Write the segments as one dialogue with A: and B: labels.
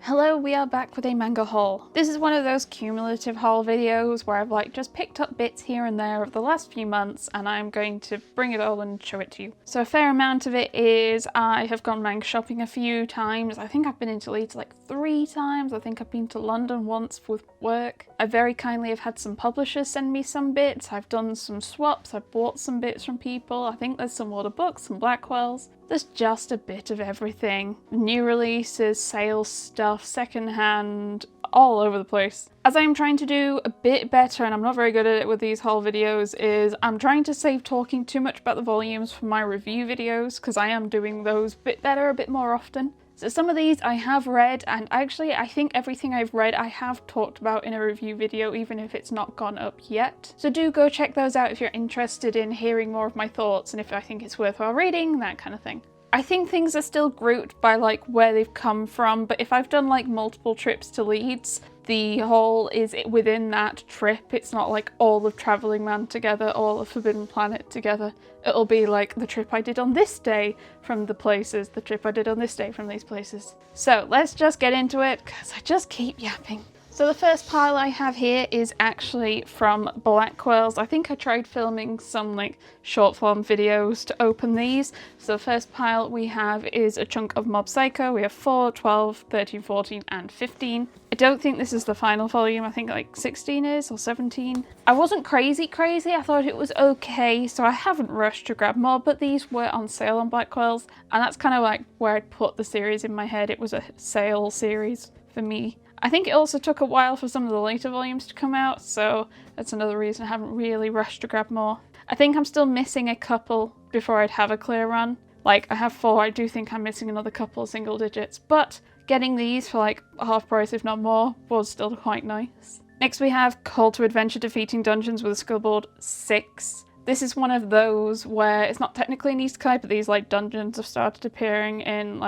A: Hello, we are back with a manga haul. This is one of those cumulative haul videos where I've just picked up bits here and there of the last few months and I'm going to bring it all and show it to you. So a fair amount of it is I have gone manga shopping a few times. I think I've been into Leeds like 3 times. I think I've been to London once with work. I very kindly have had some publishers send me some bits. I've done some swaps. I've bought some bits from people. I think there's some order books, some Blackwells. There's just a bit of everything. New releases, sales stuff, secondhand, all over the place. As I'm trying to do a bit better, and I'm not very good at it with these haul videos, is I'm trying to save talking too much about the volumes for my review videos, because I am doing those a bit better, a bit more often. So some of these I have read, and actually I think everything I've read I have talked about in a review video, even if it's not gone up yet. So do go check those out if you're interested in hearing more of my thoughts and if I think it's worthwhile reading, that kind of thing. I think things are still grouped by where they've come from, but if I've done multiple trips to Leeds, the haul is within that trip. It's not all of Travelling Man together, all of Forbidden Planet together. It'll be the trip I did on this day from the places, the trip I did on this day from these places. So let's just get into it, because I just keep yapping. So the first pile I have here is actually from Blackwells. I think I tried filming some short form videos to open these. So the first pile we have is a chunk of Mob Psycho. We have 4, 12, 13, 14 and 15. I don't think this is the final volume. I think 16 is, or 17. I wasn't crazy. I thought it was okay, so I haven't rushed to grab more, but these were on sale on Blackwells, and that's kind of where I'd put the series in my head. It was a sale series for me. I think it also took a while for some of the later volumes to come out, so that's another reason I haven't really rushed to grab more. I think I'm still missing a couple before I'd have a clear run. I have 4, I do think I'm missing another couple of single digits, but getting these for half price if not more was still quite nice. Next we have Call to Adventure Defeating Dungeons with a Scoreboard 6. This is one of those where it's not technically an isekai, but these dungeons have started appearing in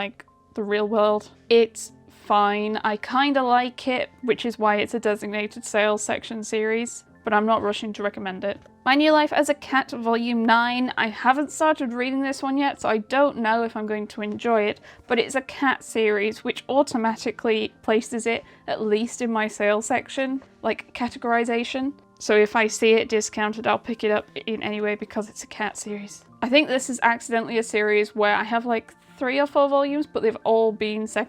A: the real world. It's fine. I kind of like it, which is why it's a designated sales section series, but I'm not rushing to recommend it. My New Life as a Cat Volume 9. I haven't started reading this one yet, so I don't know if I'm going to enjoy it, but it's a cat series, which automatically places it at least in my sales section, categorization. So if I see it discounted, I'll pick it up in anyway because it's a cat series. I think this is accidentally a series where I have 3 or 4 volumes, but they've all been sale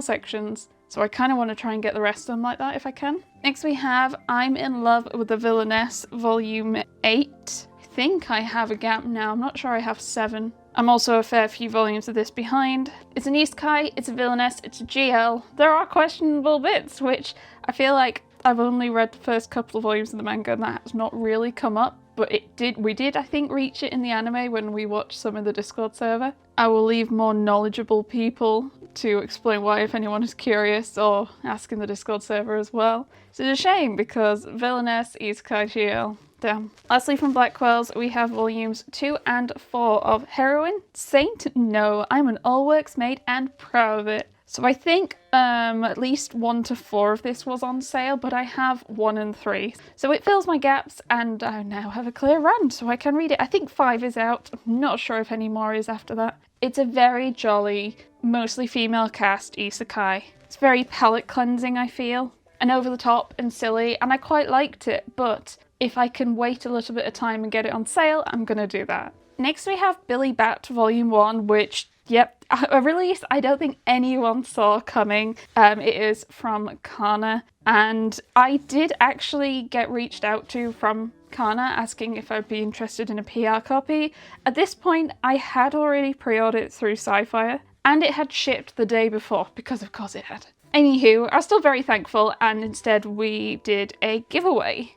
A: sections. So I kind of want to try and get the rest of them like that if I can. Next we have I'm in Love with the Villainess Volume 8. I think I have a gap now. I'm not sure I have 7. I'm also a fair few volumes of this behind. It's an isekai, it's a villainess, it's a GL. There are questionable bits, which I feel I've only read the first couple of volumes of the manga and that has not really come up. But we did, I think, reach it in the anime when we watched some of the Discord server. I will leave more knowledgeable people to explain why if anyone is curious, or ask in the Discord server as well. It's a shame because Villainess, Isekai, GL, damn. Lastly from Blackwells we have volumes 2 and 4 of Heroine Saint. No, I'm an all works mate and proud of it. So I think at least 1 to 4 of this was on sale, but I have 1 and 3. So it fills my gaps and I now have a clear run so I can read it. I think 5 is out. I'm not sure if any more is after that. It's a very jolly, mostly female cast isekai. It's very palate cleansing, I feel, and over the top and silly, and I quite liked it, but if I can wait a little bit of time and get it on sale, I'm gonna do that. Next we have Billy Bat Volume 1, which, yep, a release I don't think anyone saw coming. It is from Kana, and I did actually get reached out to from Kana asking if I'd be interested in a PR copy. At this point, I had already pre-ordered it through SciFier, and it had shipped the day before, because of course it had. Anywho, I was still very thankful, and instead we did a giveaway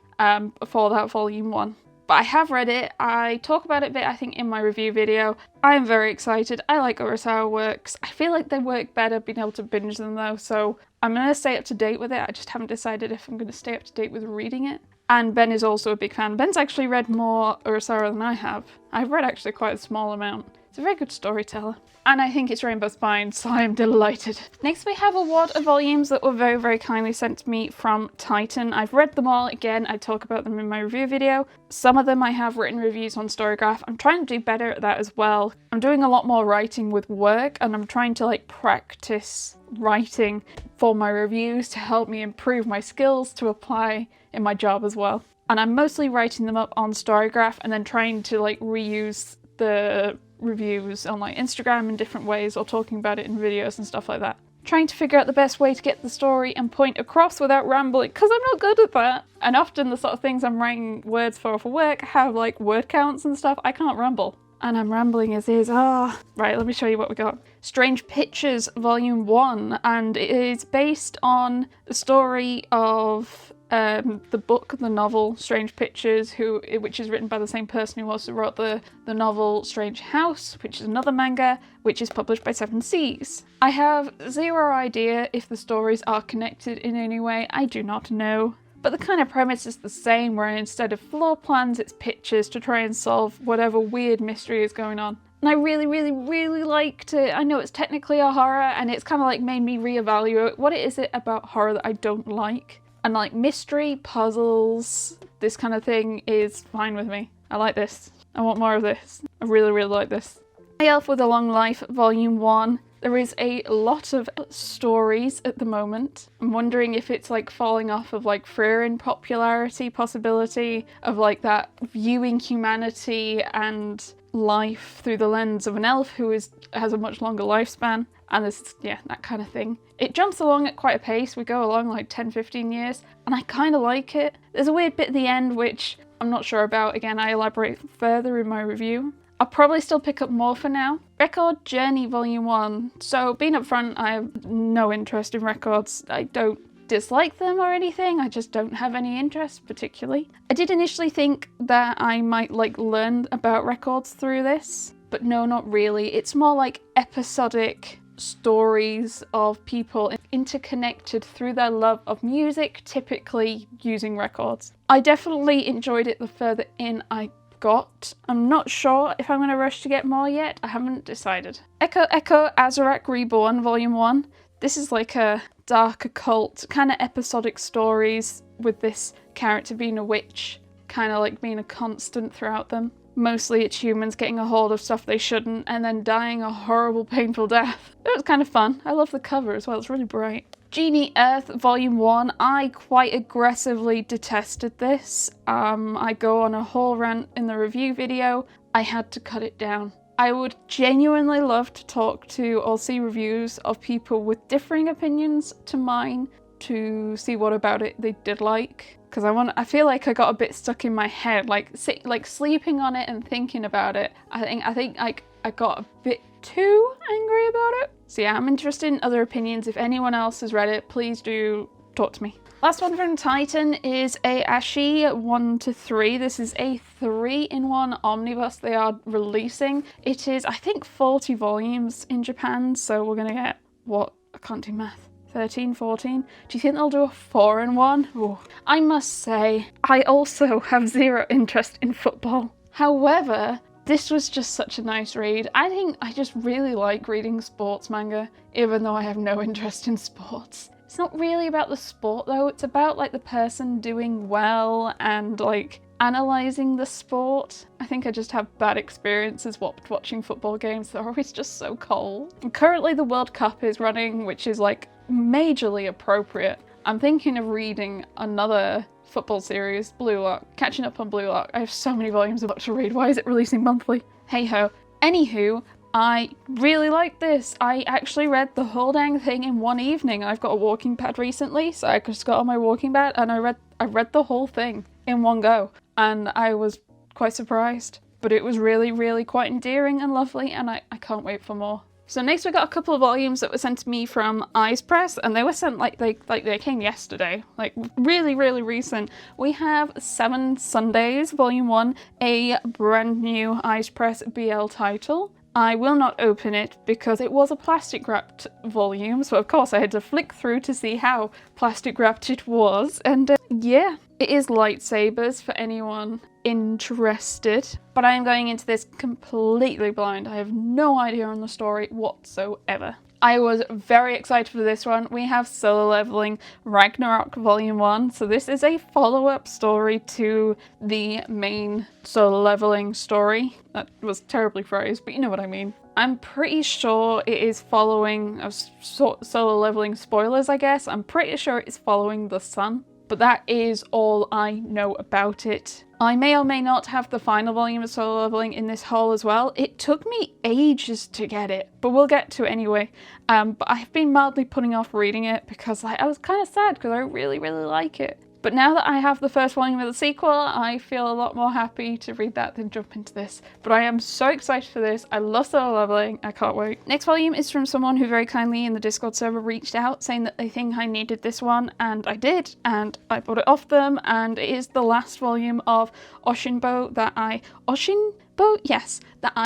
A: for that Volume 1. But I have read it. I talk about it a bit, I think, in my review video. I am very excited. I like Urasawa works. I feel like they work better being able to binge them though, so I'm going to stay up to date with it. I just haven't decided if I'm going to stay up to date with reading it. And Ben is also a big fan. Ben's actually read more Urasawa than I have. I've read actually quite a small amount. It's a very good storyteller. And I think it's Rainbow Spine, so I'm delighted. Next we have a wad of volumes that were very, very kindly sent to me from Titan. I've read them all. Again, I talk about them in my review video. Some of them I have written reviews on Storygraph. I'm trying to do better at that as well. I'm doing a lot more writing with work, and I'm trying to like practice writing for my reviews to help me improve my skills to apply in my job as well. And I'm mostly writing them up on Storygraph and then trying to like reuse the reviews on like Instagram in different ways, or talking about it in videos and stuff like that. Trying to figure out the best way to get the story and point across without rambling, because I'm not good at that. And often the sort of things I'm writing words for work have like word counts and stuff. I can't ramble. And I'm rambling as is. Right, let me show you what we got. Strange Pictures Volume 1, and it is based on the story of the book, the novel Strange Pictures, which is written by the same person who also wrote the novel Strange House, which is another manga, which is published by Seven Seas. I have zero idea if the stories are connected in any way. I do not know. But the kind of premise is the same, where instead of floor plans, it's pictures to try and solve whatever weird mystery is going on. And I really, really, really liked it. I know it's technically a horror, and it's kind of like made me reevaluate what it is about horror that I don't like. And like mystery, puzzles, this kind of thing is fine with me. I like this. I want more of this. I really, really like this. My Elf with a Long Life Volume 1. There is a lot of stories at the moment. I'm wondering if it's like falling off of like Freer in popularity possibility, of like that viewing humanity and life through the lens of an elf who has a much longer lifespan. And this, yeah, that kind of thing. It jumps along at quite a pace. We go along like 10-15 years, and I kind of like it. There's a weird bit at the end which I'm not sure about. Again, I elaborate further in my review. I'll probably still pick up more for now. Record Journey Volume 1. So being upfront, I have no interest in records. I don't dislike them or anything, I just don't have any interest particularly. I did initially think that I might like learn about records through this, but no, not really. It's more like episodic stories of people interconnected through their love of music, typically using records. I definitely enjoyed it the further in I got. I'm not sure if I'm going to rush to get more yet. I haven't decided. Echo Echo Azarak Reborn Volume 1. This is like a dark occult kind of episodic stories with this character being a witch, kind of like being a constant throughout them. Mostly it's humans getting a hold of stuff they shouldn't and then dying a horrible, painful death. It was kind of fun. I love the cover as well, it's really bright. Genie Earth Volume 1. I quite aggressively detested this. I go on a whole rant in the review video. I had to cut it down. I would genuinely love to talk to or see reviews of people with differing opinions to mine to see what about it they did like. Because I feel like I got a bit stuck in my head, like sleeping on it and thinking about it. I think I got a bit too angry about it. So yeah, I'm interested in other opinions. If anyone else has read it, please do talk to me. Last one from Titan is a Ashi 1-3. This is a 3-in-1 omnibus they are releasing. It is, I think, 40 volumes in Japan, so we're gonna get, what? I can't do math. 13, 14? Do you think they'll do a 4-in-1? Ooh. I must say, I also have zero interest in football. However, this was just such a nice read. I think I just really like reading sports manga, even though I have no interest in sports. It's not really about the sport though, it's about like the person doing well and like analysing the sport. I think I just have bad experiences watching football games. They're always just so cold. And currently the World Cup is running, which is like majorly appropriate. I'm thinking of reading another football series, Blue Lock, catching up on Blue Lock. I have so many volumes of book to read. Why is it releasing monthly? Hey ho. Anywho, I really like this. I actually read the whole dang thing in one evening. I've got a walking pad recently, so I just got on my walking pad and I read the whole thing in one go. And I was quite surprised. But it was really, really quite endearing and lovely, and I can't wait for more. So next we got a couple of volumes that were sent to me from Ize Press, and they were sent like they came yesterday, like really, really recent. We have 7 Sundays, Volume 1, a brand new Ize Press BL title. I will not open it because it was a plastic wrapped volume, so of course I had to flick through to see how plastic wrapped it was, and yeah, It is lightsabers for anyone interested, but I am going into this completely blind. I have no idea on the story whatsoever. I was very excited for this one. We have Solo Leveling Ragnarok Volume 1. So this is a follow-up story to the main Solo Leveling story. That was terribly phrased, but you know what I mean. I'm pretty sure it is following Solo Leveling spoilers, I guess. I'm pretty sure it's following the sun, but that is all I know about it. I may or may not have the final volume of Solo Leveling in this haul as well. It took me ages to get it, but we'll get to it anyway. But I've been mildly putting off reading it because I was kind of sad because I really like it. But now that I have the first volume of the sequel, I feel a lot more happy to read that than jump into this. But I am so excited for this. I love Solo Leveling. I can't wait. Next volume is from someone who very kindly in the Discord server reached out saying that they think I needed this one, and I did, and I bought it off them, and it is the last volume of Oshinbo that I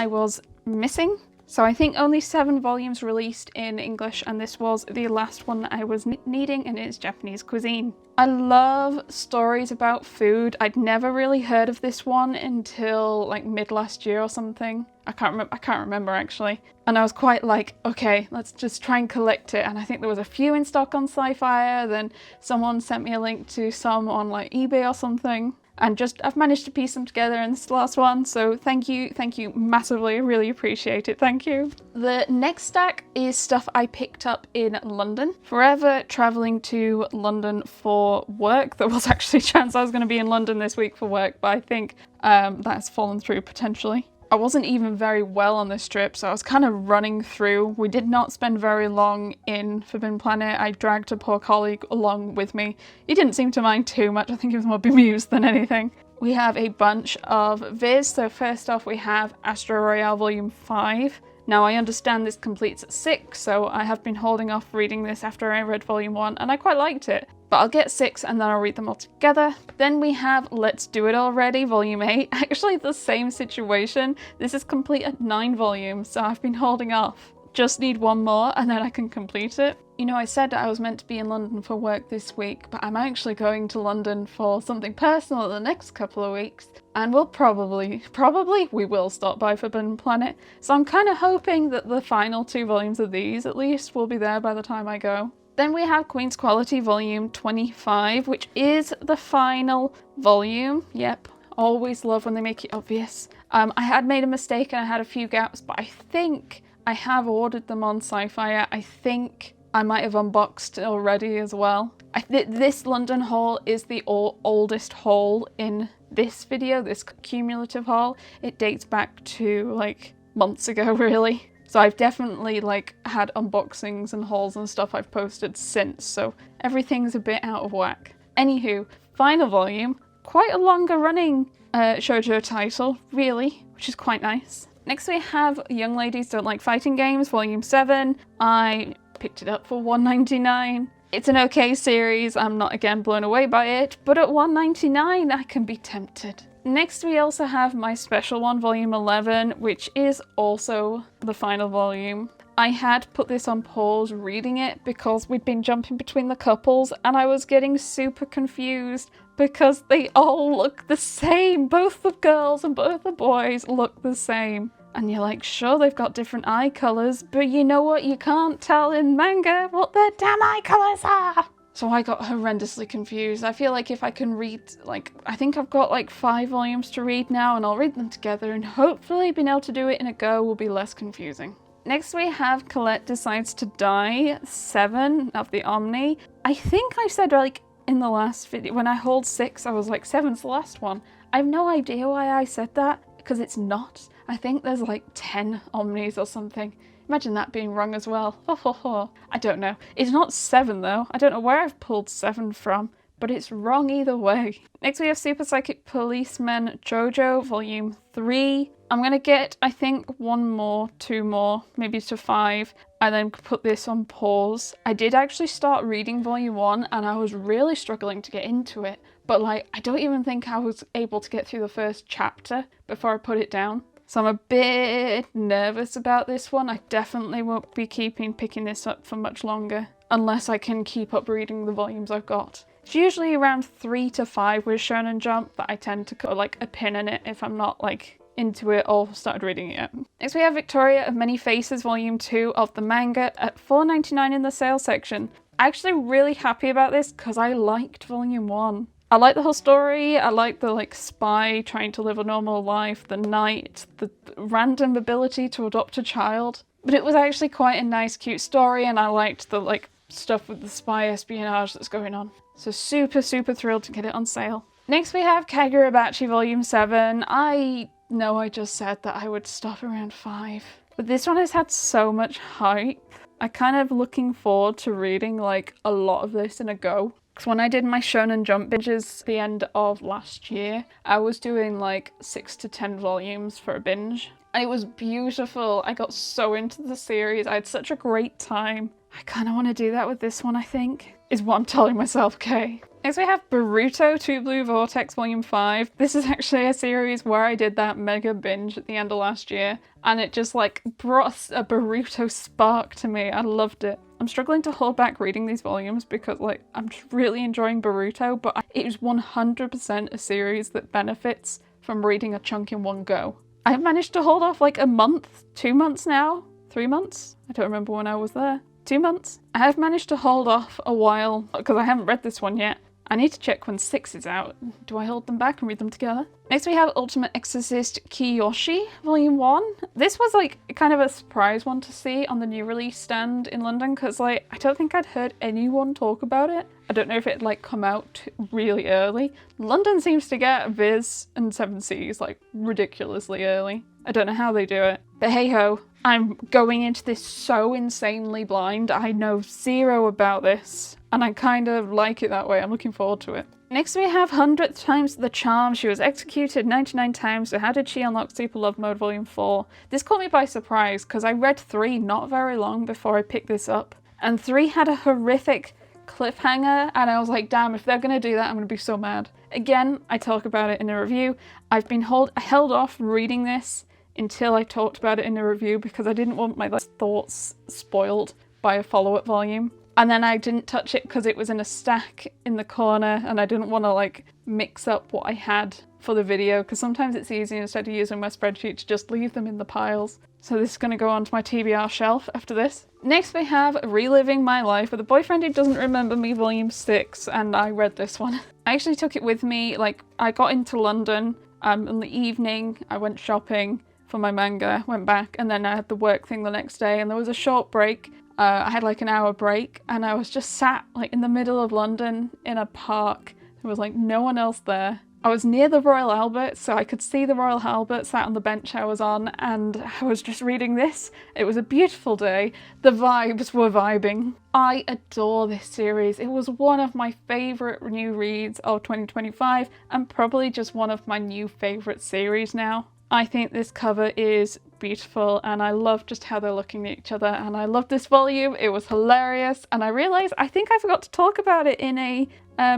A: was missing. So I think only 7 volumes released in English, and this was the last one that I was needing, and it's Japanese cuisine. I love stories about food. I'd never really heard of this one until like mid last year or something. I can't remember actually. And I was quite like, okay, let's just try and collect it. And I think there was a few in stock on SciFier. Then someone sent me a link to some on like eBay or something. And I've managed to piece them together in this last one, so thank you massively, I really appreciate it, thank you. The next stack is stuff I picked up in London. Forever travelling to London for work. There was actually a chance I was going to be in London this week for work, but I think that's fallen through potentially. I wasn't even very well on this trip, so I was kind of running through. We did not spend very long in Forbidden Planet. I dragged a poor colleague along with me. He didn't seem to mind too much. I think he was more bemused than anything. We have a bunch of Viz. So first off, we have Astro Royale Volume 5. Now I understand this completes at 6, so I have been holding off reading this after I read Volume 1, and I quite liked it. But I'll get 6 and then I'll read them all together. Then we have Let's Do It Already, Volume 8. Actually the same situation. This is complete at 9 volumes, so I've been holding off. Just need one more and then I can complete it. You know, I said I was meant to be in London for work this week, but I'm actually going to London for something personal the next couple of weeks. And we'll probably we will stop by Forbidden Planet. So I'm kind of hoping that the final 2 volumes of these at least will be there by the time I go. Then we have Queen's Quality Volume 25, which is the final volume. Yep, always love when they make it obvious. I had made a mistake and I had a few gaps, but I think I have ordered them on SciFier. I think I might have unboxed it already as well. This London haul is the oldest haul in this video, this cumulative haul. It dates back to like months ago, really. So I've definitely like had unboxings and hauls and stuff I've posted since, so everything's a bit out of whack. Anywho, final volume, quite a longer running shoujo title, really, which is quite nice. Next we have Young Ladies Don't Like Fighting Games, Volume 7. I picked it up for $1.99. It's an okay series, I'm not again blown away by it, but at $1.99 I can be tempted. Next we also have my special one, Volume 11, which is also the final volume. I had put this on pause reading it because we'd been jumping between the couples and I was getting super confused because they all look the same. Both the girls and both the boys look the same. And you're like, sure, they've got different eye colours, but you know what? You can't tell in manga what their damn eye colours are. So I got horrendously confused. I feel like if I can read, I think I've got like 5 volumes to read now, and I'll read them together, and hopefully being able to do it in a go will be less confusing. Next we have Colette Decides to Die, 7 of the Omni. I think I said in the last video, when I hold 6, I was like 7's the last one. I have no idea why I said that, because it's not. I think there's like 10 Omnis or something. Imagine that being wrong as well. I don't know. It's not 7 though. I don't know where I've pulled 7 from, but it's wrong either way. Next we have Super Psychic Policeman Jojo, Volume 3. I'm gonna get, I think, 1 more, 2 more, maybe to 5, and then put this on pause. I did actually start reading Volume 1 and I was really struggling to get into it, but I don't even think I was able to get through the first chapter before I put it down. So I'm a bit nervous about this one. I definitely won't be picking this up for much longer, unless I can keep up reading the volumes I've got. It's usually around 3 to 5 with Shonen Jump, but I tend to put like a pin in it if I'm not like into it or started reading it yet. Next we have Victoria of Many Faces Volume 2 of the manga at $4.99 in the sale section. Actually really happy about this because I liked Volume 1. I like the whole story, I like the like spy trying to live a normal life, the knight, the random ability to adopt a child. But it was actually quite a nice cute story and I liked the like stuff with the spy espionage that's going on. So super thrilled to get it on sale. Next we have Kagurabachi Volume 7. I know I just said that I would stop around 5, but this one has had so much hype. I'm kind of looking forward to reading like a lot of this in a go. Because when I did my Shonen Jump binges at the end of last year, I was doing like 6 to 10 volumes for a binge. And it was beautiful. I got so into the series. I had such a great time. I kind of want to do that with this one, I think, is what I'm telling myself, okay? Next we have Boruto 2 Blue Vortex Volume 5. This is actually a series where I did that mega binge at the end of last year, and it just like brought a Boruto spark to me. I loved it. I'm struggling to hold back reading these volumes because like I'm just really enjoying Boruto, but it is 100% a series that benefits from reading a chunk in one go. I've managed to hold off like a month, 2 months now, 3 months? I don't remember when I was there. 2 months? I have managed to hold off a while because I haven't read this one yet. I need to check when 6 is out. Do I hold them back and read them together? Next we have Ultimate Exorcist Kiyoshi Volume 1. This was like kind of a surprise one to see on the new release stand in London because like I don't think I'd heard anyone talk about it. I don't know if it like come out really early. London seems to get Viz and 7 Seas like ridiculously early. I don't know how they do it, but hey ho. I'm going into this so insanely blind. I know zero about this, and I kind of like it that way. I'm looking forward to it. Next we have 100th Times the Charm. She was executed 99 times, so how did she unlock Super Love Mode Volume 4? This caught me by surprise, because I read 3 not very long before I picked this up, and 3 had a horrific cliffhanger, and I was like, damn, if they're going to do that, I'm going to be so mad. Again, I talk about it in a review. I've been held off reading this until I talked about it in a review because I didn't want my thoughts spoiled by a follow-up volume. And then I didn't touch it because it was in a stack in the corner and I didn't want to like mix up what I had for the video because sometimes it's easier instead of using my spreadsheet to just leave them in the piles. So this is going to go onto my TBR shelf after this. Next we have Reliving My Life with a Boyfriend Who Doesn't Remember Me Volume 6, and I read this one. I actually took it with me, like I got into London in the evening, I went shopping for my manga, went back, and then I had the work thing the next day and there was a short break. I had like an hour break and I was just sat like in the middle of London in a park. There was like no one else there. I was near the Royal Albert, so I could see the Royal Albert sat on the bench I was on, and I was just reading this. It was a beautiful day. The vibes were vibing. I adore this series. It was one of my favourite new reads of 2025 and probably just one of my new favourite series now. I think this cover is beautiful and I love just how they're looking at each other, and I love this volume. It was hilarious, and I realised I think I forgot to talk about it in a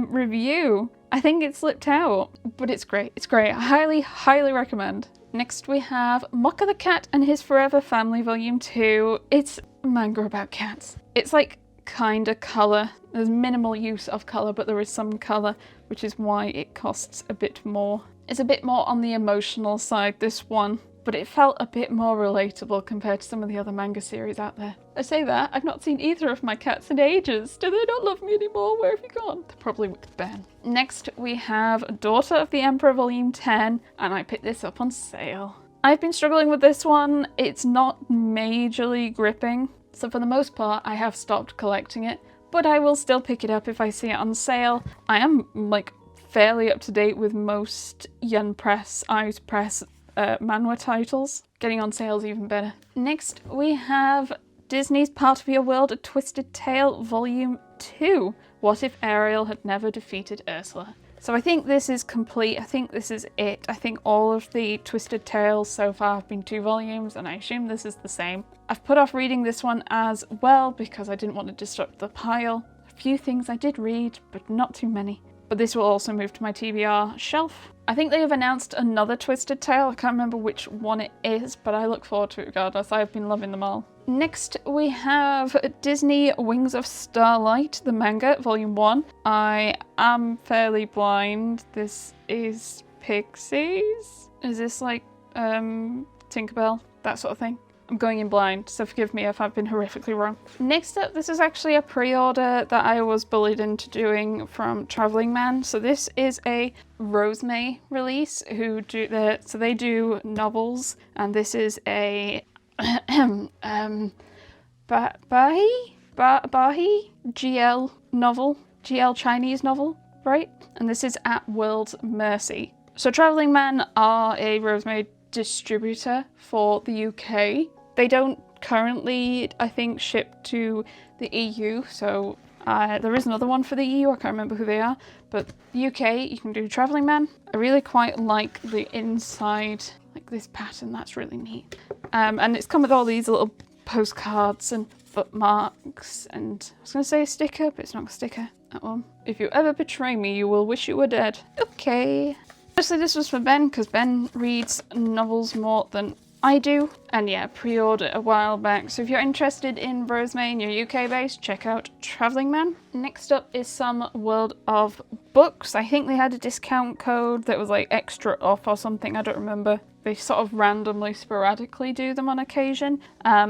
A: review. I think it slipped out, but it's great. It's great. I highly recommend. Next we have Mocha the Cat and His Forever Family Volume 2. It's a manga about cats. It's like kinda colour. There's minimal use of colour, but there is some colour, which is why it costs a bit more. It's a bit more on the emotional side, this one, but it felt a bit more relatable compared to some of the other manga series out there. I say that, I've not seen either of my cats in ages. Do they not love me anymore? Where have you gone? They're probably with Ben. Next we have Daughter of the Emperor Volume 10, and I picked this up on sale. I've been struggling with this one. It's not majorly gripping, so for the most part I have stopped collecting it, but I will still pick it up if I see it on sale. I am like fairly up to date with most Ize Press, Ize Press manhwa titles. Getting on sale is even better. Next we have Disney's Part of Your World, A Twisted Tale Volume 2. What if Ariel had never defeated Ursula? So I think this is complete. I think this is it. I think all of the Twisted Tales so far have been 2 volumes, and I assume this is the same. I've put off reading this one as well because I didn't want to disrupt the pile. A few things I did read, but not too many. but this will also move to my TBR shelf. I think they have announced another Twisted Tale. I can't remember which one it is, but I look forward to it regardless. I've been loving them all. Next, we have Disney Wings of Starlight, the manga, volume 1. I am fairly blind. This is Pixies? Is this like Tinkerbell? That sort of thing? I'm going in blind, so forgive me if I've been horrifically wrong. Next up, this is actually a pre-order that I was bullied into doing from Traveling Man. So this is a Rosemay release so they do novels, and this is a Bahi GL novel, GL Chinese novel, right? And this is At World's Mercy. So Traveling Man are a Rosemay distributor for the UK. They don't currently, I think, ship to the EU, so there is another one for the EU, I can't remember who they are, but the UK, you can do Traveling Man. I really quite like the inside, like this pattern, that's really neat. And it's come with all these little postcards and bookmarks, and I was going to say a sticker, but it's not a sticker, that one. If you ever betray me, you will wish you were dead. Okay. Obviously this was for Ben, because Ben reads novels more than I do, and yeah, pre-ordered a while back. So if you're interested in Rosemay and you're UK based, check out Traveling Man. Next up is some World of Books. I think they had a discount code that was like extra off or something, I don't remember. They sort of randomly, sporadically do them on occasion.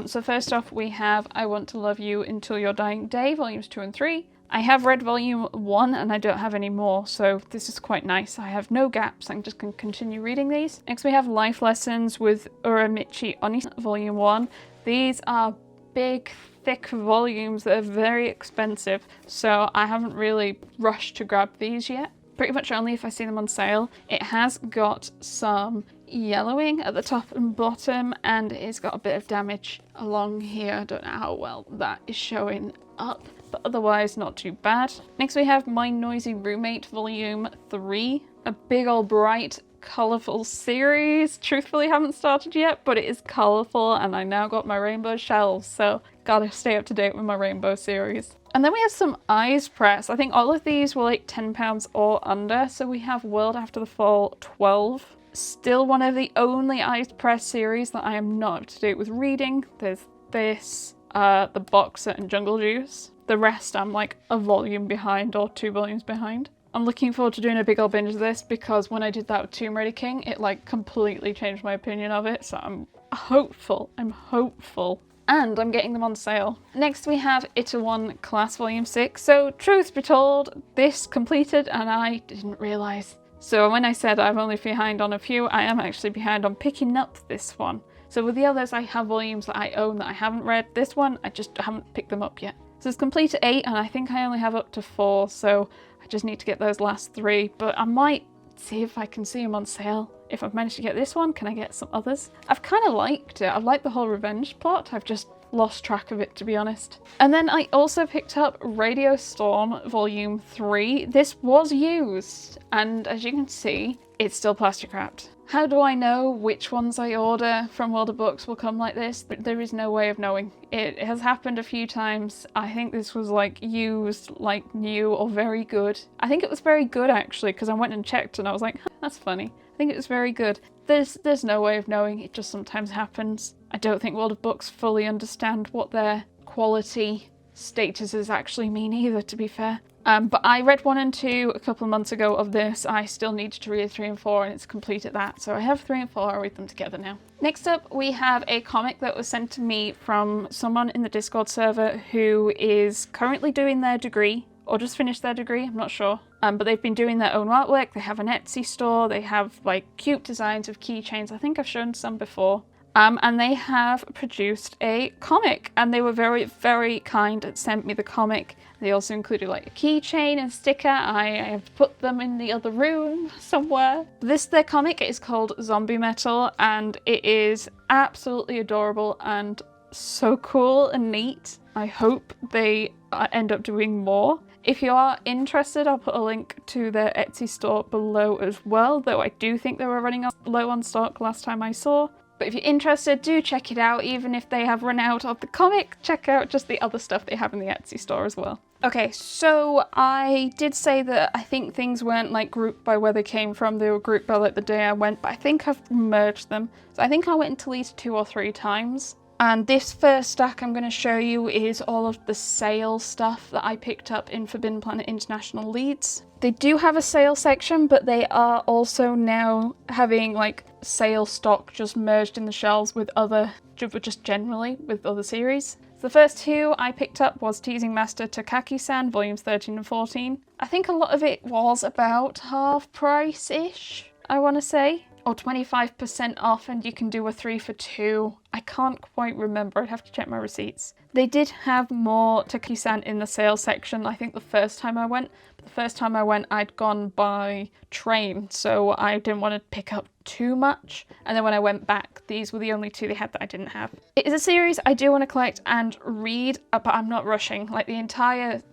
A: So first off we have I Want to Love You Until Your Dying Day, volumes 2 and 3. I have read volume 1 and I don't have any more, so this is quite nice. I have no gaps, I'm just going to continue reading these. Next we have Life Lessons with Uramichi Oni, volume 1. These are big, thick volumes that are very expensive, so I haven't really rushed to grab these yet. Pretty much only if I see them on sale. It has got some yellowing at the top and bottom, and it's got a bit of damage along here. I don't know how well that is showing up, but otherwise not too bad. Next we have My Noisy Roommate volume 3, a big old bright colourful series. Truthfully haven't started yet, but it is colourful and I now got my rainbow shelves, so gotta stay up to date with my rainbow series. And then we have some Ize Press. I think all of these were like £10 or under, so we have World After the Fall 12. Still one of the only Ize Press series that I am not up to date with reading. There's this, The Boxer and Jungle Juice. The rest I'm like a volume behind or 2 volumes behind. I'm looking forward to doing a big old binge of this because when I did that with Tomb Raider King, it like completely changed my opinion of it, so I'm hopeful. And I'm getting them on sale. Next we have Itaewon Class Volume 6. So truth be told, this completed and I didn't realise. So when I said I'm only behind on a few, I am actually behind on picking up this one. So with the others I have volumes that I own that I haven't read. This one, I just haven't picked them up yet. So it's complete at 8 and I think I only have up to 4, so I just need to get those last 3, but I might see if I can see them on sale. If I've managed to get this one, can I get some others? I've kind of liked it. I've liked the whole revenge plot. I've just lost track of it, to be honest. And then I also picked up Radio Storm Volume 3. This was used, and as you can see, it's still plastic wrapped. How do I know which ones I order from World of Books will come like this? There is no way of knowing. It has happened a few times. I think this was like used, like new or very good. I think it was very good actually, because I went and checked and I was like, huh, that's funny. I think it was very good. There's no way of knowing, it just sometimes happens. I don't think World of Books fully understand what their quality statuses actually mean either, to be fair. But I read 1 and 2 a couple of months ago of this. I still needed to read 3 and 4 and it's complete at that. So I have 3 and 4, I'll read them together now. Next up, we have a comic that was sent to me from someone in the Discord server who is currently doing their degree, or just finished their degree, I'm not sure. But they've been doing their own artwork. They have an Etsy store. They have like cute designs of keychains. I think I've shown some before. And they have produced a comic and they were very, very kind and sent me the comic. They also included like a keychain and sticker. I have to put them in the other room somewhere. Their comic is called Zombie Metal and it is absolutely adorable and so cool and neat. I hope they end up doing more. If you are interested, I'll put a link to their Etsy store below as well, though I do think they were running low on stock last time I saw. But if you're interested, do check it out. Even if they have run out of the comic, check out just the other stuff they have in the Etsy store as well. Okay, so I did say that I think things weren't like grouped by where they came from, they were grouped by like the day I went, but I think I've merged them. So I think I went at least 2 or 3 times. And this first stack I'm going to show you is all of the sale stuff that I picked up in Forbidden Planet International Leeds. They do have a sale section, but they are also now having like sale stock just merged in the shelves with other, just generally with other series. The first 2 I picked up was Teasing Master Takaki-san, volumes 13 and 14. I think a lot of it was about half price-ish, I want to say. Or 25% off, and you can do a 3 for 2. I can't quite remember, I'd have to check my receipts. They did have more Takaki-san in the sale section, I think the first time I went. But the first time I went, I'd gone by train, so I didn't want to pick up too much. And then when I went back, these were the only 2 they had that I didn't have. It is a series I do want to collect and read, but I'm not rushing. Like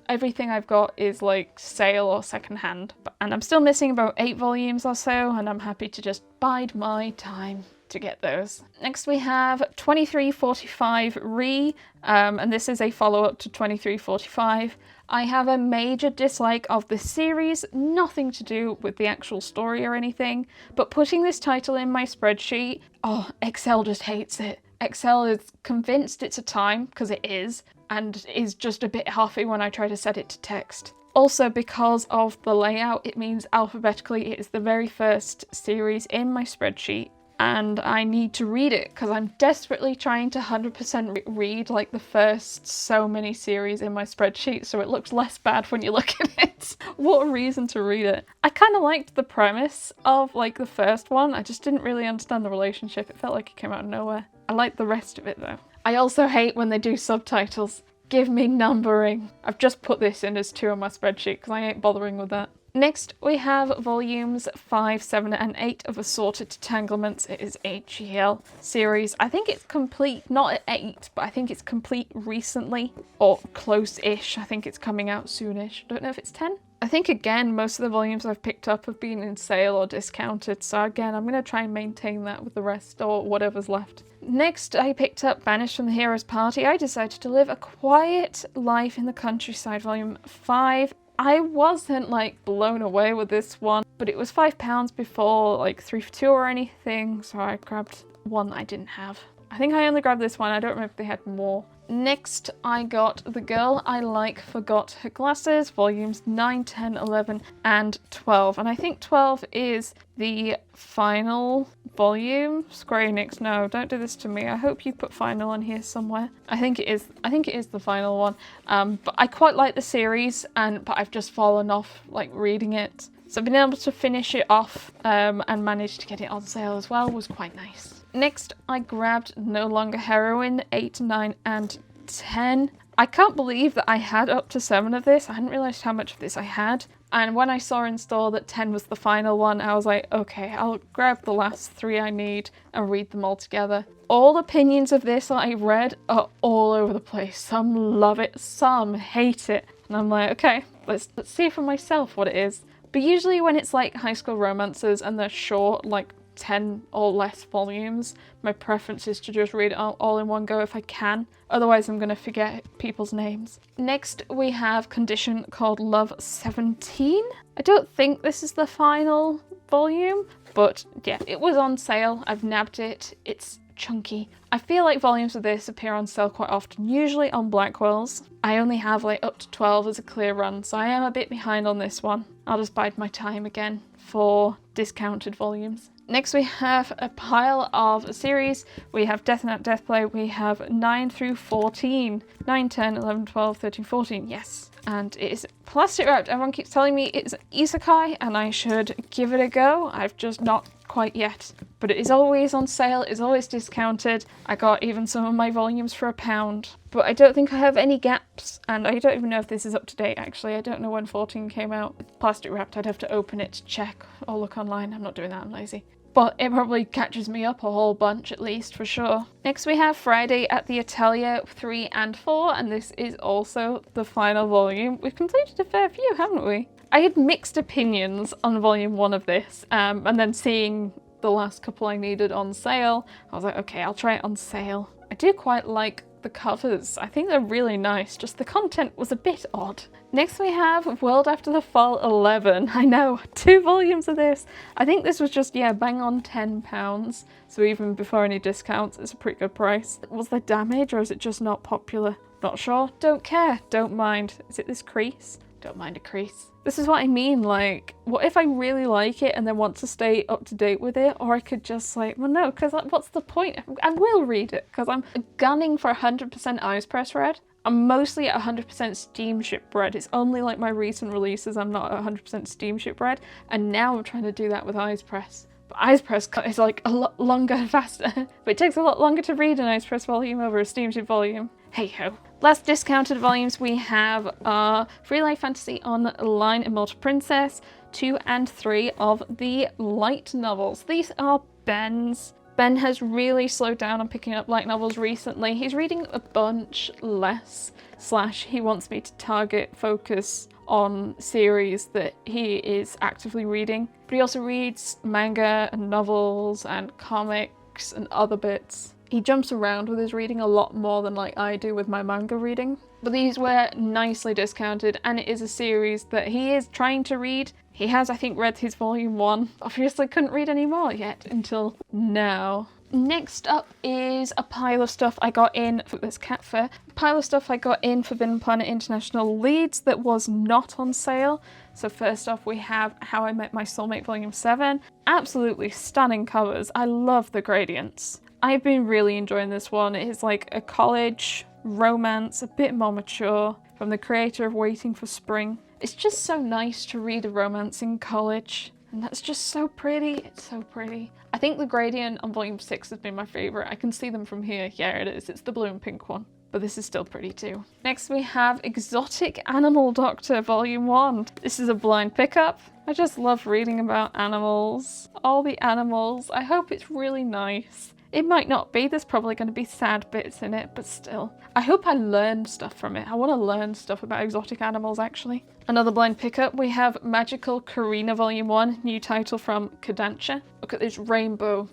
A: everything I've got is like sale or secondhand. And I'm still missing about 8 volumes or so, and I'm happy to just bide my time to get those. Next we have 2345 Re, and this is a follow-up to 2345. I have a major dislike of this series, nothing to do with the actual story or anything, but putting this title in my spreadsheet, oh, Excel just hates it. Excel is convinced it's a time, because it is, and is just a bit huffy when I try to set it to text. Also, because of the layout, it means alphabetically it is the very first series in my spreadsheet, and I need to read it because I'm desperately trying to 100% read like the first so many series in my spreadsheet so it looks less bad when you look at it. What a reason to read it. I kind of liked the premise of like the first one, I just didn't really understand the relationship. It felt like it came out of nowhere. I liked the rest of it though. I also hate when they do subtitles. Give me numbering. I've just put this in as 2 on my spreadsheet because I ain't bothering with that. Next we have volumes 5, 7 and 8 of Assorted Entanglements. It is a GL series. I think it's complete, not at 8, but I think it's complete recently, or close-ish. I think it's coming out soonish. Don't know if it's 10. I think again most of the volumes I've picked up have been in sale or discounted, so again I'm going to try and maintain that with the rest or whatever's left. Next I picked up Banished from the Hero's Party. I decided to live a quiet life in the countryside, volume 5. I wasn't like blown away with this one, but it was £5 before like 3 for 2 or anything, so I grabbed one that I didn't have. I think I only grabbed this one, I don't remember if they had more. Next I got The Girl I Like Forgot Her Glasses, volumes 9, 10, 11 and 12. And I think 12 is the final volume. Square Enix, no, don't do this to me. I hope you put final on here somewhere. I think it is the final one. But I quite like the series, but I've just fallen off like reading it. So being able to finish it off and manage to get it on sale as well was quite nice. Next, I grabbed No Longer Heroine 8, 9 and 10. I can't believe that I had up to 7 of this. I hadn't realised how much of this I had. And when I saw in store that 10 was the final one, I was like, okay, I'll grab the last 3 I need and read them all together. All opinions of this that I've read are all over the place. Some love it, some hate it. And I'm like, okay, let's see for myself what it is. But usually when it's like high school romances and they're short, like 10 or less volumes, my preference is to just read it all in one go if I can. Otherwise I'm going to forget people's names. Next we have Condition Called Love 17. I don't think this is the final volume, but yeah, it was on sale. I've nabbed it. It's chunky. I feel like volumes of this appear on sale quite often, usually on Blackwells. I only have like up to 12 as a clear run, so I am a bit behind on this one. I'll just bide my time again for discounted volumes. Next we have a pile of a series. We have Death Note Deathplay. We have 9 through 14. 9, 10, 11, 12, 13, 14. Yes. And it is plastic wrapped. Everyone keeps telling me it's isekai and I should give it a go. I've just not quite yet. But it is always on sale. It's always discounted. I got even some of my volumes for £1. But I don't think I have any gaps. And I don't even know if this is up to date actually. I don't know when 14 came out. Plastic wrapped. I'd have to open it to check or look online. I'm not doing that. I'm lazy. But it probably catches me up a whole bunch at least, for sure. Next we have Friday at the Atelier 3 and 4, and this is also the final volume. We've completed a fair few, haven't we? I had mixed opinions on volume 1 of this, and then seeing the last couple I needed on sale. I was like, okay, I'll try it on sale. I do quite like the covers. I think they're really nice, just the content was a bit odd. Next we have World After the Fall 11. I know, 2 volumes of this. I think this was just, yeah, bang on £10. So even before any discounts, it's a pretty good price. Was there damage or is it just not popular? Not sure. Don't care. Don't mind. Is it this crease? Don't mind a crease. This is what I mean, like, what if I really like it and then want to stay up to date with it? Or I could just like, well no, because what's the point? I will read it, because I'm gunning for 100% Ize Press read. I'm mostly at 100% steamship read. It's only like my recent releases I'm not at 100% steamship read, and now I'm trying to do that with Ize Press. But Ize Press is like a lot longer and faster, but it takes a lot longer to read an Ize Press volume over a steamship volume. Hey ho. Last discounted volumes we have are Free Life Fantasy Online Immortal Princess, 2 and 3 of the light novels. These are Ben's. Ben has really slowed down on picking up light novels recently. He's reading a bunch less, / he wants me to target focus on series that he is actively reading. But he also reads manga and novels and comics and other bits. He jumps around with his reading a lot more than like I do with my manga reading. But these were nicely discounted, and it is a series that he is trying to read. He has, I think, read his volume 1. Obviously couldn't read any more yet until now. Next up is a pile of stuff I got in for this cat fair. A pile of stuff I got in Forbidden Planet International Leeds that was not on sale. So first off we have How I Met My Soulmate Volume 7. Absolutely stunning covers. I love the gradients. I've been really enjoying this one. It is like a college romance, a bit more mature, from the creator of Waiting for Spring. It's just so nice to read a romance in college, and that's just so pretty. It's so pretty. I think the gradient on volume 6 has been my favourite. I can see them from here. Yeah, it is. It's the blue and pink one. But this is still pretty too. Next we have Exotic Animal Doctor Volume 1. This is a blind pickup. I just love reading about animals. All the animals. I hope it's really nice. It might not be, there's probably going to be sad bits in it, but still. I hope I learned stuff from it. I want to learn stuff about exotic animals, actually. Another blind pickup, we have Magical Karina Volume 1, new title from Caketinz. Look at this rainbow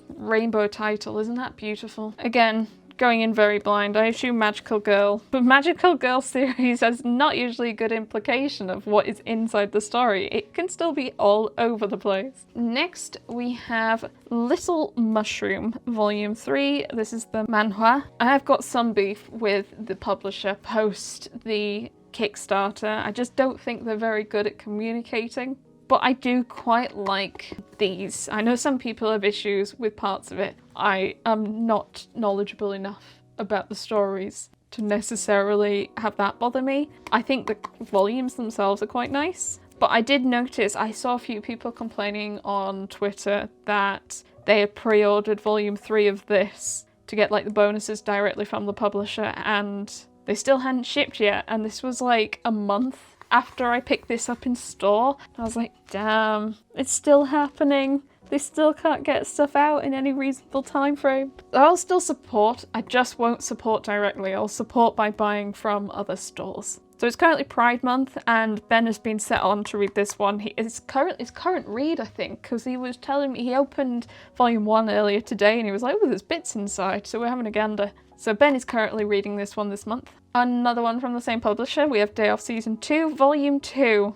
A: title, isn't that beautiful? Again, going in very blind. I assume Magical Girl. But Magical Girl series has not usually a good implication of what is inside the story. It can still be all over the place. Next, we have Little Mushroom Volume 3. This is the manhwa. I have got some beef with the publisher post the Kickstarter. I just don't think they're very good at communicating. But I do quite like these. I know some people have issues with parts of it. I am not knowledgeable enough about the stories to necessarily have that bother me. I think the volumes themselves are quite nice. But I did notice, I saw a few people complaining on Twitter that they had pre-ordered volume 3 of this to get like the bonuses directly from the publisher, and they still hadn't shipped yet. And this was like a month after I picked this up in store. I was like, damn, it's still happening. They still can't get stuff out in any reasonable time frame. I'll still support, I just won't support directly. I'll support by buying from other stores. So it's currently Pride Month, and Ben has been set on to read this one. His current read, I think, because he was telling me he opened volume 1 earlier today and he was like, oh, there's bits inside, so we're having a gander. So Ben is currently reading this one this month. Another one from the same publisher, we have Day Off Season 2, Volume 2.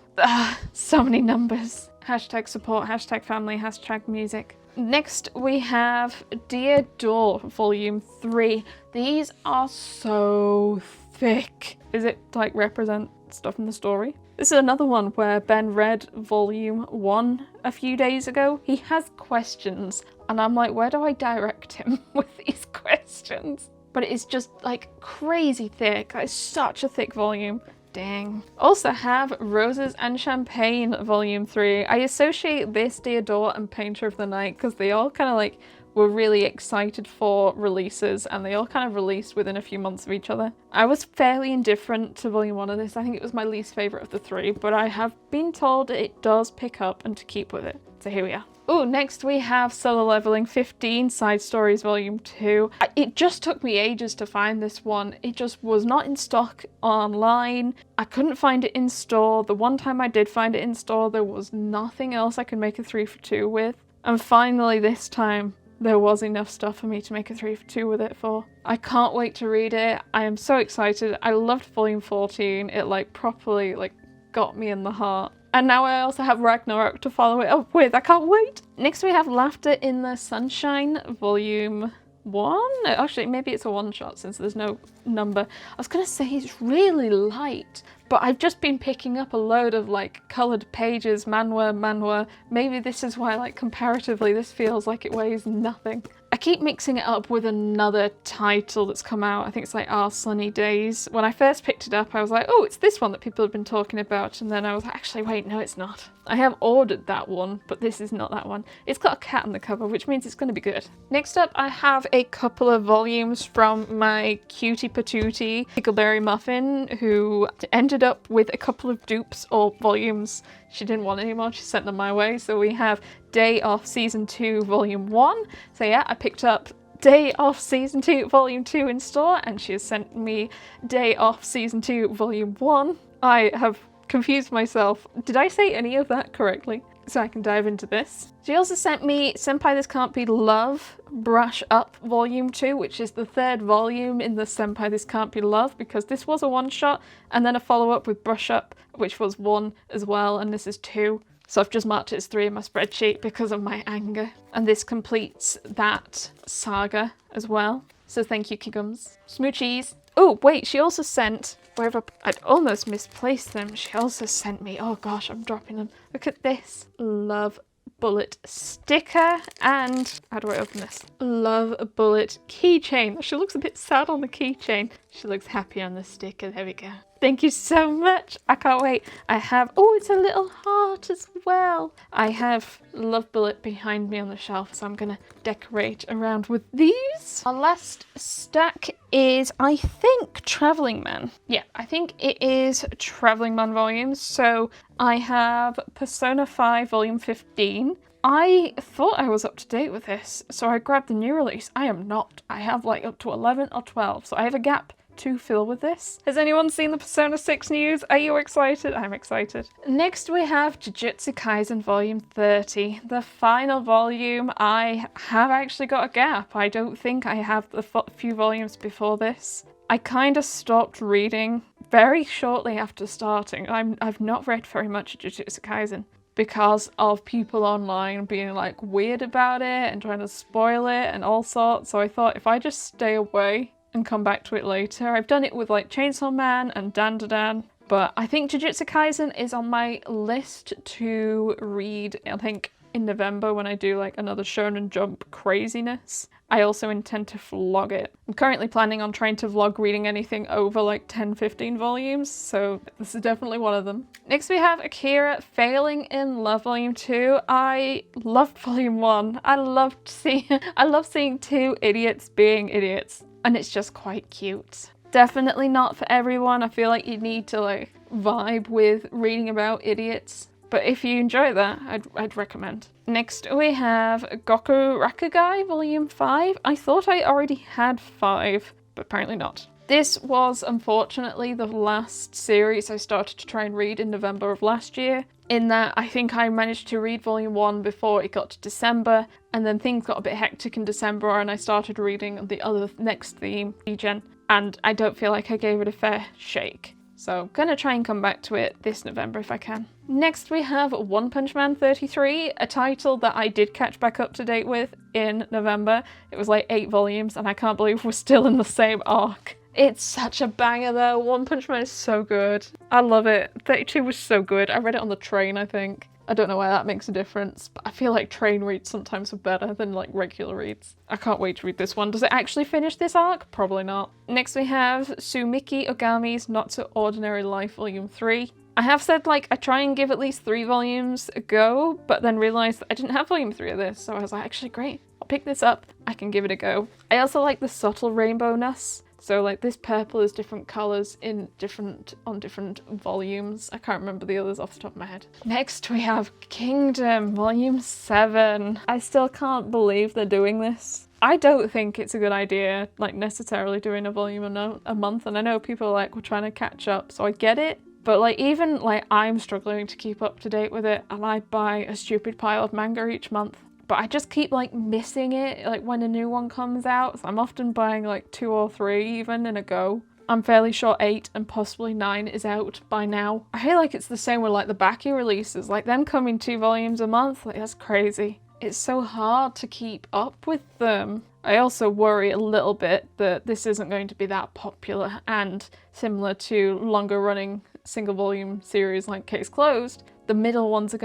A: So many numbers. Hashtag support, hashtag family, hashtag music. Next we have Dear Door Volume 3. These are so thick. Is it like represent stuff in the story? This is another one where Ben read Volume 1 a few days ago. He has questions and I'm like, where do I direct him with these questions? But it is just like crazy thick. It's such a thick volume. Dang. Also have Roses and Champagne Volume 3. I associate this, Dear Door, and Painter of the Night because they all kind of like were really excited for releases and they all kind of released within a few months of each other. I was fairly indifferent to Volume 1 of this. I think it was my least favourite of the 3, but I have been told it does pick up and to keep with it. So here we are. Oh, next we have Solo Leveling 15 Side Stories Volume 2. It just took me ages to find this one. It just was not in stock online. I couldn't find it in store. The one time I did find it in store, there was nothing else I could make a 3 for 2 with. And finally this time, there was enough stuff for me to make a 3 for 2 with it for. I can't wait to read it. I am so excited. I loved volume 14. It like properly like got me in the heart. And now I also have Ragnarok to follow it up with. I can't wait. Next we have Laughter in the Sunshine, volume 1? Actually, maybe it's a one-shot since there's no number. I was gonna say it's really light, but I've just been picking up a load of like coloured pages, manhwa. Maybe this is why like comparatively this feels like it weighs nothing. I keep mixing it up with another title that's come out. I think it's like Our Sunny Days. When I first picked it up, I was like, oh, it's this one that people have been talking about. And then I was like, actually, wait, no, it's not. I have ordered that one, but this is not that one. It's got a cat on the cover, which means it's going to be good. Next up, I have a couple of volumes from my cutie patootie, Pickleberry Muffin, who ended up with a couple of dupes or volumes. She didn't want any more, she sent them my way. So we have Day Off Season 2 Volume 1. So yeah, I picked up Day Off Season 2 Volume 2 in store, and she has sent me Day Off Season 2 Volume 1. I have confused myself. Did I say any of that correctly? So I can dive into this. She also sent me Senpai This Can't Be Love Brush Up Volume 2, which is the third volume in the Senpai This Can't Be Love, because this was a one-shot, and then a follow-up with Brush Up, which was 1 as well, and this is 2. So I've just marked it as 3 in my spreadsheet because of my anger. And this completes that saga as well. So thank you, Kigums. Smoochies. Oh, wait, she also sent, wherever I'd almost misplaced them, she also sent me, oh gosh, I'm dropping them. Look at this. Love Bullet sticker, and how do I open this? Love Bullet keychain. She looks a bit sad on the keychain. She looks happy on the sticker. There we go. Thank you so much. I can't wait. I have, oh, it's a little heart as well. I have Love Bullet behind me on the shelf, so I'm gonna decorate around with these. Our last stack is, I think, Traveling Man. Yeah, I think it is Traveling Man volumes. So I have Persona 5 Volume 15. I thought I was up to date with this, so I grabbed the new release. I am not. I have like up to 11 or 12, so I have a gap to fill with this. Has anyone seen the Persona 6 news? Are you excited? I'm excited. Next we have Jujutsu Kaisen Volume 30, the final volume. I have actually got a gap. I don't think I have the few volumes before this. I kind of stopped reading very shortly after starting. I've not read very much Jujutsu Kaisen because of people online being like weird about it and trying to spoil it and all sorts. So I thought if I just stay away and come back to it later. I've done it with like Chainsaw Man and Dandadan, but I think Jujutsu Kaisen is on my list to read, I think, in November when I do like another Shonen Jump craziness. I also intend to vlog it. I'm currently planning on trying to vlog reading anything over like 10-15 volumes, so this is definitely one of them. Next we have Akira Failing in Love Volume 2. I loved Volume 1. I love seeing two idiots being idiots. And it's just quite cute. Definitely not for everyone. I feel like you need to like vibe with reading about idiots. But if you enjoy that, I'd recommend. Next we have Goku Rakugai Volume 5. I thought I already had 5, but apparently not. This was unfortunately the last series I started to try and read in November of last year. In that I think I managed to read Volume 1 before it got to December, and then things got a bit hectic in December and I started reading the other next theme, Regen, and I don't feel like I gave it a fair shake. So I'm gonna try and come back to it this November if I can. Next we have One Punch Man 33, a title that I did catch back up to date with in November. It was like 8 volumes and I can't believe we're still in the same arc. It's such a banger though. One Punch Man is so good. I love it. 32 was so good. I read it on the train, I think. I don't know why that makes a difference, but I feel like train reads sometimes are better than like regular reads. I can't wait to read this one. Does it actually finish this arc? Probably not. Next we have Sumiki Ogami's Not So Ordinary Life Volume 3. I have said like I try and give at least 3 volumes a go, but then realised that I didn't have Volume 3 of this, so I was like, actually great, I'll pick this up. I can give it a go. I also like the subtle rainbow-ness. So like this purple is different colours on different volumes. I can't remember the others off the top of my head. Next we have Kingdom Volume 7. I still can't believe they're doing this. I don't think it's a good idea, like necessarily doing a volume a month, and I know people are like, we're trying to catch up, so I get it. But like even like I'm struggling to keep up to date with it, and I buy a stupid pile of manga each month. but I just keep like missing it like when a new one comes out. So I'm often buying like 2 or 3 even in a go. I'm fairly sure 8 and possibly 9 is out by now. I feel like it's the same with like the Baki releases, like them coming 2 volumes a month, like that's crazy. It's so hard to keep up with them. I also worry a little bit that this isn't going to be that popular, and similar to longer running single volume series like Case Closed, the middle volumes are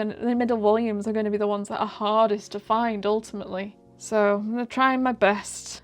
A: going to be the ones that are hardest to find ultimately. So I'm going to try my best.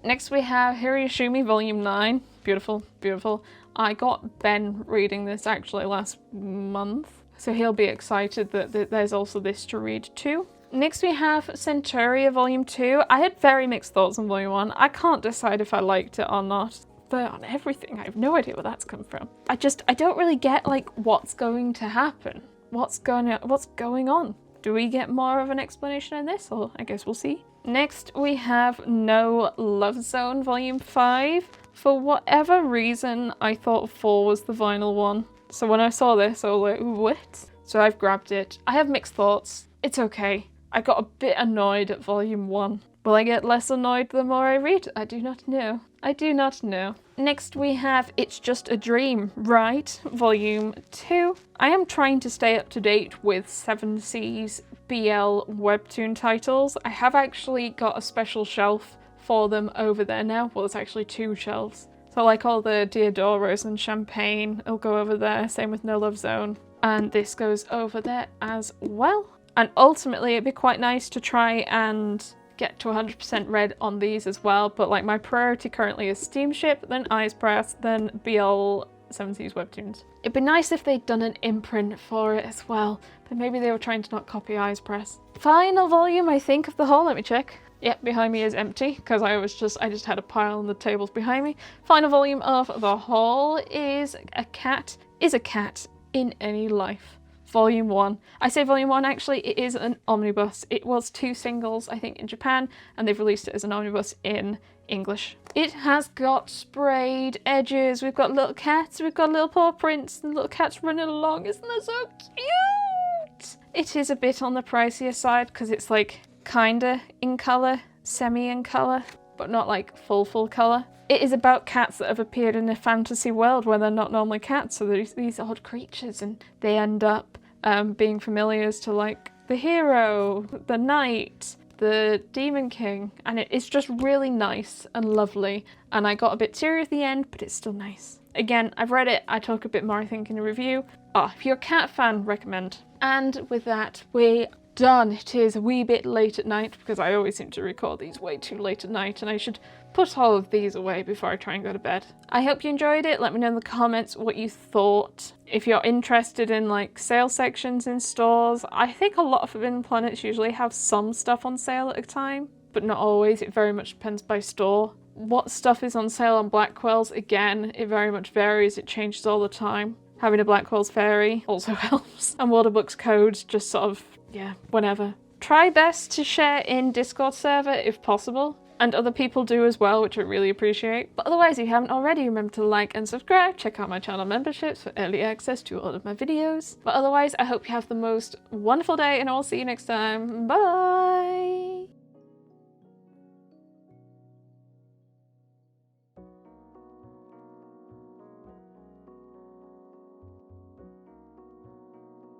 A: Next we have Hiroshima Volume 9. Beautiful, beautiful. I got Ben reading this actually last month, so he'll be excited that there's also this to read too. Next we have Centuria Volume 2. I had very mixed thoughts on Volume 1. I can't decide if I liked it or not. But on everything, I have no idea where that's come from. I don't really get like what's going to happen. What's going on? Do we get more of an explanation in this? Or I guess we'll see. Next we have No Love Zone Volume 5. For whatever reason, I thought 4 was the vinyl one. So when I saw this, I was like, what? So I've grabbed it. I have mixed thoughts. It's okay. I got a bit annoyed at Volume 1. Will I get less annoyed the more I read? I do not know. I do not know. Next we have It's Just a Dream, right? Volume 2. I am trying to stay up to date with 7 Seas BL webtoon titles. I have actually got a special shelf for them over there now. Well, it's actually 2 shelves. So like all the Diodoros and Champagne, it'll go over there. Same with No Love Zone. And this goes over there as well. And ultimately it'd be quite nice to try and get to 100% read on these as well, but like my priority currently is Steamship, then Ize Press, then BL 7 Seas Webtoons. It'd be nice if they'd done an imprint for it as well, but maybe they were trying to not copy Ize Press. Final volume, I think, of the haul. Let me check. Yep, behind me is empty because I just had a pile on the tables behind me. Final volume of the haul is A Cat is a Cat in Any Life. Volume 1. I say Volume 1, actually, it is an omnibus. It was 2 singles, I think, in Japan, and they've released it as an omnibus in English. It has got sprayed edges. We've got little cats, we've got little paw prints, and little cats running along. Isn't that so cute? It is a bit on the pricier side because it's like kinda in colour, semi in colour, but not like full colour. It is about cats that have appeared in a fantasy world where they're not normally cats, so there's these odd creatures, and they end up being familiars to like the hero, the knight, the demon king, and it's just really nice and lovely. And I got a bit teary at the end, but it's still nice. Again, I've read it. I talk a bit more, I think, in the review. If you're a cat fan, recommend. And with that, we're done. It is a wee bit late at night because I always seem to record these way too late at night, and I should put all of these away before I try and go to bed. I hope you enjoyed it. Let me know in the comments what you thought. If you're interested in like sale sections in stores, I think a lot of Forbidden Planets usually have some stuff on sale at a time, but not always. It very much depends by store. What stuff is on sale on Blackwells? Again, it very much varies. It changes all the time. Having a Blackwells fairy also helps. And Waterbooks codes, just sort of, yeah, whenever. Try best to share in Discord server if possible. And other people do as well, which I really appreciate. But otherwise, if you haven't already, remember to like and subscribe. Check out my channel memberships for early access to all of my videos. But otherwise, I hope you have the most wonderful day, and I'll see you next time. Bye!